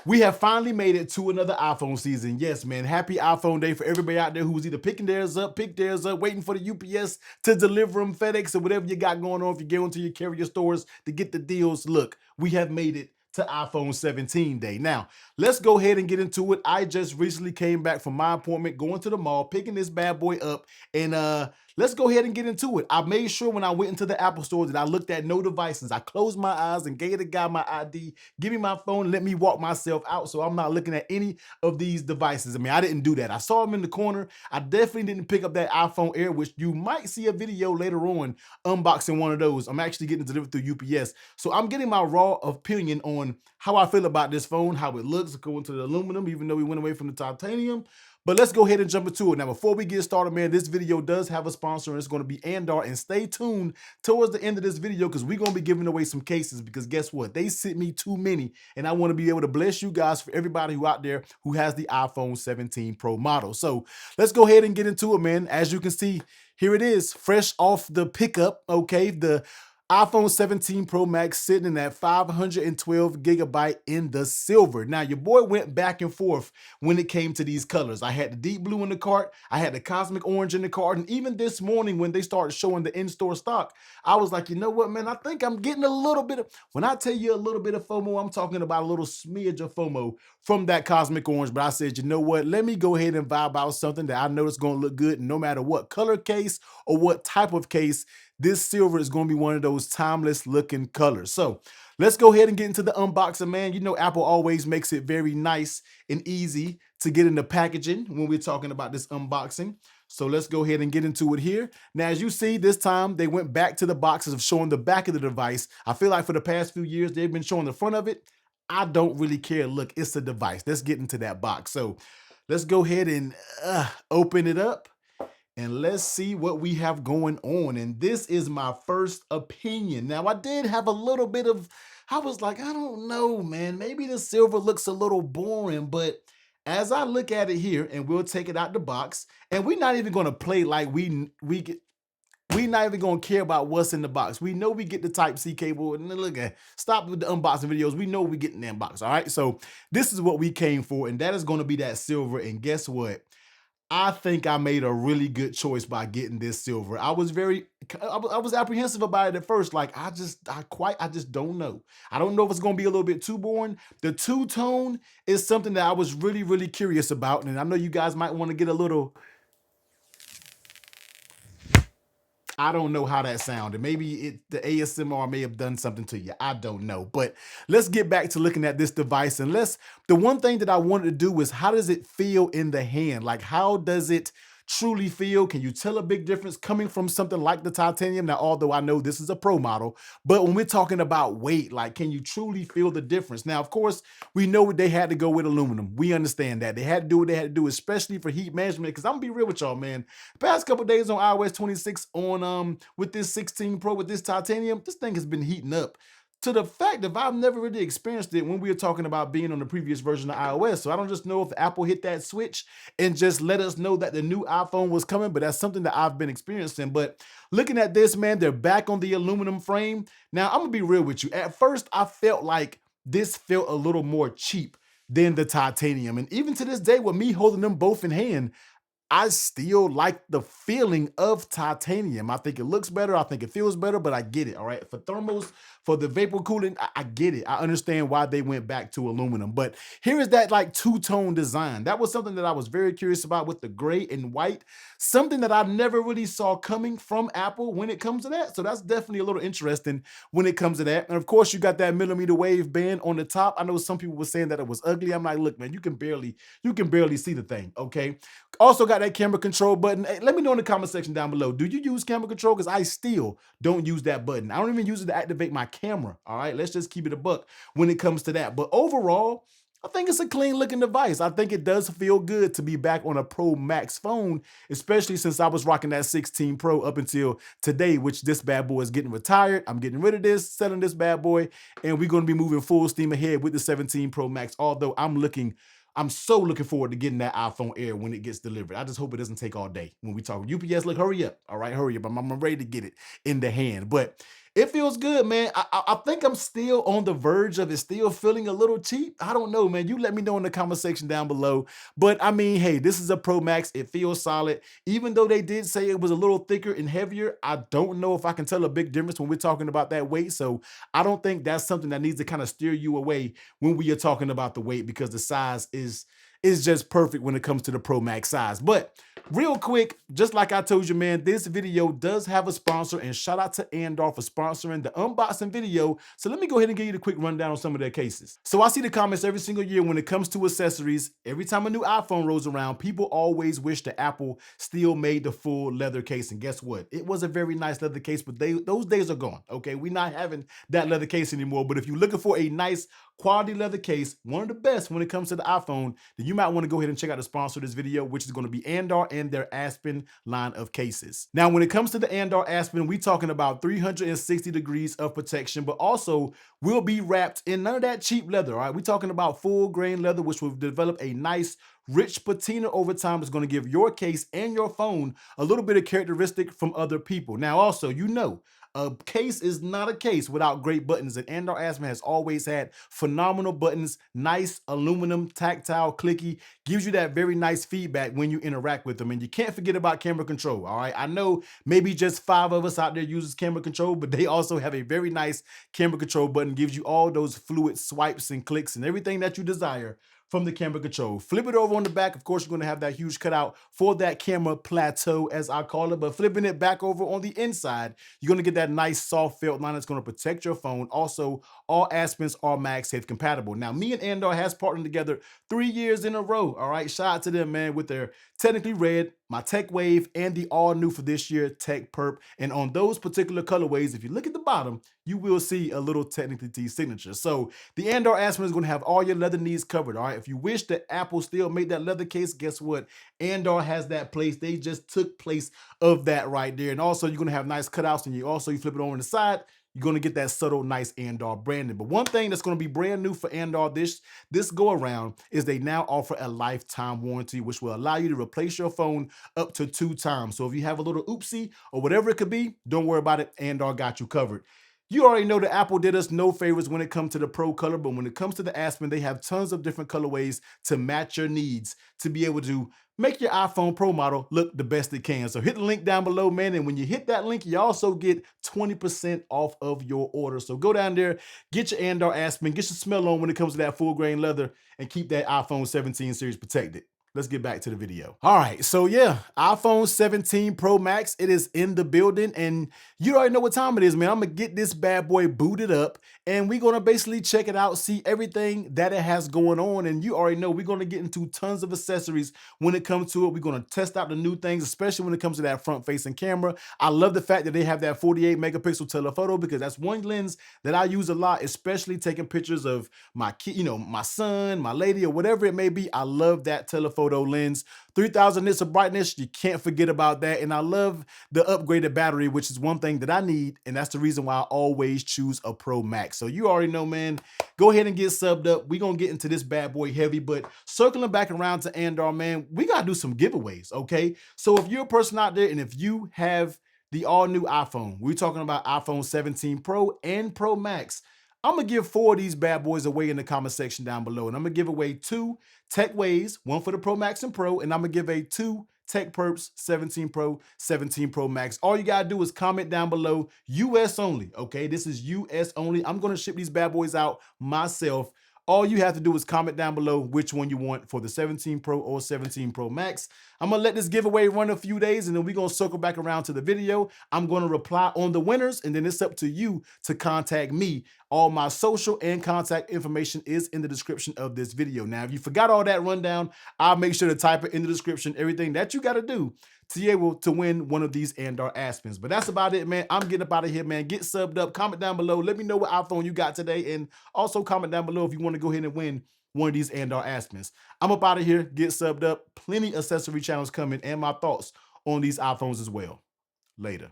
We have finally made it to another iPhone season. Yes, man. Happy iPhone day for everybody out there who was either picking theirs up, waiting for the UPS to deliver them, FedEx, or whatever you got going on. If you're going to your carrier stores to get the deals, look, we have made it to iPhone 17 day. Now, let's go ahead and get into it. I just recently came back from my appointment, going to the mall, picking this bad boy up, and let's go ahead and get into it. I made sure when I went into the Apple store that I looked at no devices. I closed my eyes and gave the guy my ID, give me my phone, and let me walk myself out so I'm not looking at any of these devices. I mean, I didn't do that. I saw them in the corner. I definitely didn't pick up that iPhone Air, which you might see a video later on unboxing one of those. I'm actually getting it delivered through UPS. So I'm getting my raw opinion on how I feel about this phone, how it looks going to the aluminum, even though we went away from the titanium. But let's go ahead and jump into it. Now, before we get started, man, this video does have a sponsor, and it's going to be Andar. And stay tuned towards the end of this video because we're going to be giving away some cases because guess what? They sent me too many, and I want to be able to bless you guys for everybody who out there who has the iPhone 17 Pro model. So let's go ahead and get into it, man. As you can see, here it is, fresh off the pickup, okay? The iPhone 17 Pro Max sitting at 512 gigabyte in the silver. Now, your boy went back and forth when it came to these colors. I had the deep blue in the cart, I had the cosmic orange in the cart, and even this morning when they started showing the in-store stock, I was like, you know what, man, I think I'm getting a little bit of, when I tell you a little bit of FOMO, I'm talking about a little smidge of FOMO from that cosmic orange. But I said, you know what, let me go ahead and vibe out something that I know is going to look good no matter what color case or what type of case. This silver is going to be one of those timeless looking colors. So let's go ahead and get into the unboxing, man. You know, Apple always makes it very nice and easy to get into packaging when we're talking about this unboxing. So let's go ahead and get into it here. Now, as you see, this time they went back to the boxes of showing the back of the device. I feel like for the past few years, they've been showing the front of it. I don't really care. Look, it's a device. Let's get into that box. So let's go ahead and open it up. And let's see what we have going on. And this is my first opinion. Now, I did have a little bit of, I was like, I don't know, man. Maybe the silver looks a little boring, but as I look at it here, and we'll take it out the box, and we're not even gonna play like we not even gonna care about what's in the box. We know we get the Type-C cable, and look at, stop with the unboxing videos. We know we get in the unbox, all right? So this is what we came for, and that is gonna be that silver, and guess what? I think I made a really good choice by getting this silver. I was apprehensive about it at first. Like, I just don't know. I don't know if it's going to be a little bit too boring. The two-tone is something that I was really, really curious about. And I know you guys might want to get a little, I don't know how that sounded. Maybe the ASMR may have done something to you. I don't know. But let's get back to looking at this device. And the one thing that I wanted to do is, how does it feel in the hand? Like, how does it truly feel? Can you tell a big difference coming from something like the titanium? Now, although I know this is a pro model, but when we're talking about weight, like, can you truly feel the difference? Now, of course, we know they had to go with aluminum. We understand that. They had to do what they had to do, especially for heat management. Because I'm gonna be real with y'all, man. Past couple days on iOS 26 on with this 16 Pro with this titanium, this thing has been heating up to the fact that I've never really experienced it when we were talking about being on the previous version of iOS. So I don't just know if Apple hit that switch and just let us know that the new iPhone was coming, but that's something that I've been experiencing. But looking at this, man, they're back on the aluminum frame. Now, I'm gonna be real with you. At first, I felt like this felt a little more cheap than the titanium. And even to this day, with me holding them both in hand, I still like the feeling of titanium. I think it looks better. I think it feels better, but I get it, all right? For thermals, for the vapor cooling, I get it. I understand why they went back to aluminum. But here is that like two-tone design. That was something that I was very curious about with the gray and white, something that I never really saw coming from Apple when it comes to that. So that's definitely a little interesting when it comes to that. And of course, you got that millimeter wave band on the top. I know some people were saying that it was ugly. I'm like, look, man, you can barely see the thing, okay? Also got that camera control button. Hey, let me know in the comment section down below. Do you use camera control? Because I still don't use that button. I don't even use it to activate my camera. All right, let's just keep it a buck when it comes to that. But overall, I think it's a clean looking device. I think it does feel good to be back on a Pro Max phone, especially since I was rocking that 16 Pro up until today, which this bad boy is getting retired. I'm getting rid of this, selling this bad boy, and we're going to be moving full steam ahead with the 17 Pro Max, although I'm so looking forward to getting that iPhone Air when it gets delivered. I just hope it doesn't take all day when we talk. UPS, look, hurry up. All right, hurry up. I'm ready to get it in the hand. But It feels good, man. I think I'm still on the verge of it still feeling a little cheap. I don't know, man. You let me know in the comment section down below. But I mean, hey, this is a Pro Max. It feels solid. Even though they did say it was a little thicker and heavier, I don't know if I can tell a big difference when we're talking about that weight. So I don't think that's something that needs to kind of steer you away when we are talking about the weight, because the size is just perfect when it comes to the Pro Max size. But real quick, just like I told you, man, this video does have a sponsor, and shout out to Andar for sponsoring the unboxing video. So let me go ahead and give you the quick rundown on some of their cases. So I see the comments every single year when it comes to accessories. Every time a new iPhone rolls around, people always wish that Apple still made the full leather case. And guess what? It was a very nice leather case, but those days are gone. Okay, we're not having that leather case anymore. But if you're looking for a nice quality leather case, one of the best when it comes to the iPhone, then you might want to go ahead and check out the sponsor of this video, which is going to be Andar and their Aspen line of cases. Now, when it comes to the Andar Aspen, we're talking about 360 degrees of protection, but also will be wrapped in none of that cheap leather. All right, we're talking about full grain leather, which will develop a nice rich patina over time. Is going to give your case and your phone a little bit of characteristic from other people. Now, also, a case is not a case without great buttons, and Andar Aspen has always had phenomenal buttons, nice aluminum, tactile, clicky, gives you that very nice feedback when you interact with them. And you can't forget about camera control, all right? I know maybe just 5 of us out there uses camera control, but they also have a very nice camera control button, gives you all those fluid swipes and clicks and everything that you desire from the camera control. Flip it over on the back. Of course, you're going to have that huge cutout for that camera plateau, as I call it, but flipping it back over on the inside, you're going to get that nice soft felt line that's going to protect your phone. Also, all Aspens are MagSafe compatible. Now, me and Andar has partnered together 3 years in a row. All right, shout out to them, man, with their Technically Red, my Tech Wave, and the all new for this year Tech Purp. And on those particular colorways, if you look at the bottom, you will see a little Technically T signature. So the Andar Aspen is going to have all your leather needs covered. All right, if you wish that Apple still made that leather case, guess what? Andar has that place. They just took place of that right there. And also, you're going to have nice cutouts, and you flip it over on the side, you're going to get that subtle, nice Andar branding. But one thing that's going to be brand new for Andar this go around is they now offer a lifetime warranty, which will allow you to replace your phone up to 2 times. So if you have a little oopsie or whatever it could be, don't worry about it. Andar got you covered. You already know that Apple did us no favors when it comes to the Pro color, but when it comes to the Aspen, they have tons of different colorways to match your needs to be able to make your iPhone Pro model look the best it can. So hit the link down below, man, and when you hit that link, you also get 20% off of your order. So go down there, get your Andar Aspen, get your smell on when it comes to that full grain leather, and keep that iPhone 17 series protected. Let's get back to the video. All right, so yeah, iPhone 17 Pro Max, it is in the building, and you already know what time it is, man. I'm gonna get this bad boy booted up, and we're gonna basically check it out, see everything that it has going on, and you already know we're gonna get into tons of accessories when it comes to it. We're gonna test out the new things, especially when it comes to that front-facing camera. I love the fact that they have that 48 megapixel telephoto, because that's one lens that I use a lot, especially taking pictures of my kid, my son, my lady, or whatever it may be. I love that telephoto lens. 3000 nits of brightness, you can't forget about that. And I love the upgraded battery, which is one thing that I need, and that's the reason why I always choose a Pro Max. So you already know, man, go ahead and get subbed up. We're gonna get into this bad boy heavy, but circling back around to Andar, man, we gotta do some giveaways, okay? So if you're a person out there and if you have the all new iPhone, we're talking about iPhone 17 Pro and Pro Max, I'm gonna give 4 of these bad boys away in the comment section down below. And I'm gonna give away 2 Tech Waves, one for the Pro Max and Pro, and I'm gonna give away 2 Tech Purps 17 Pro, 17 Pro Max. All you gotta do is comment down below, US only, okay? This is US only. I'm gonna ship these bad boys out myself. All you have to do is comment down below which one you want for the 17 Pro or 17 Pro Max. I'm gonna let this giveaway run a few days, and then we're gonna circle back around to the video. I'm gonna reply on the winners, and then it's up to you to contact me. All my social and contact information is in the description of this video. Now, if you forgot all that rundown, I'll make sure to type it in the description, everything that you gotta do to be able to win one of these Andar Aspens. But that's about it, man. I'm getting up out of here, man. Get subbed up. Comment down below. Let me know what iPhone you got today. And also comment down below if you want to go ahead and win one of these Andar Aspens. I'm up out of here. Get subbed up. Plenty accessory channels coming, and my thoughts on these iPhones as well. Later.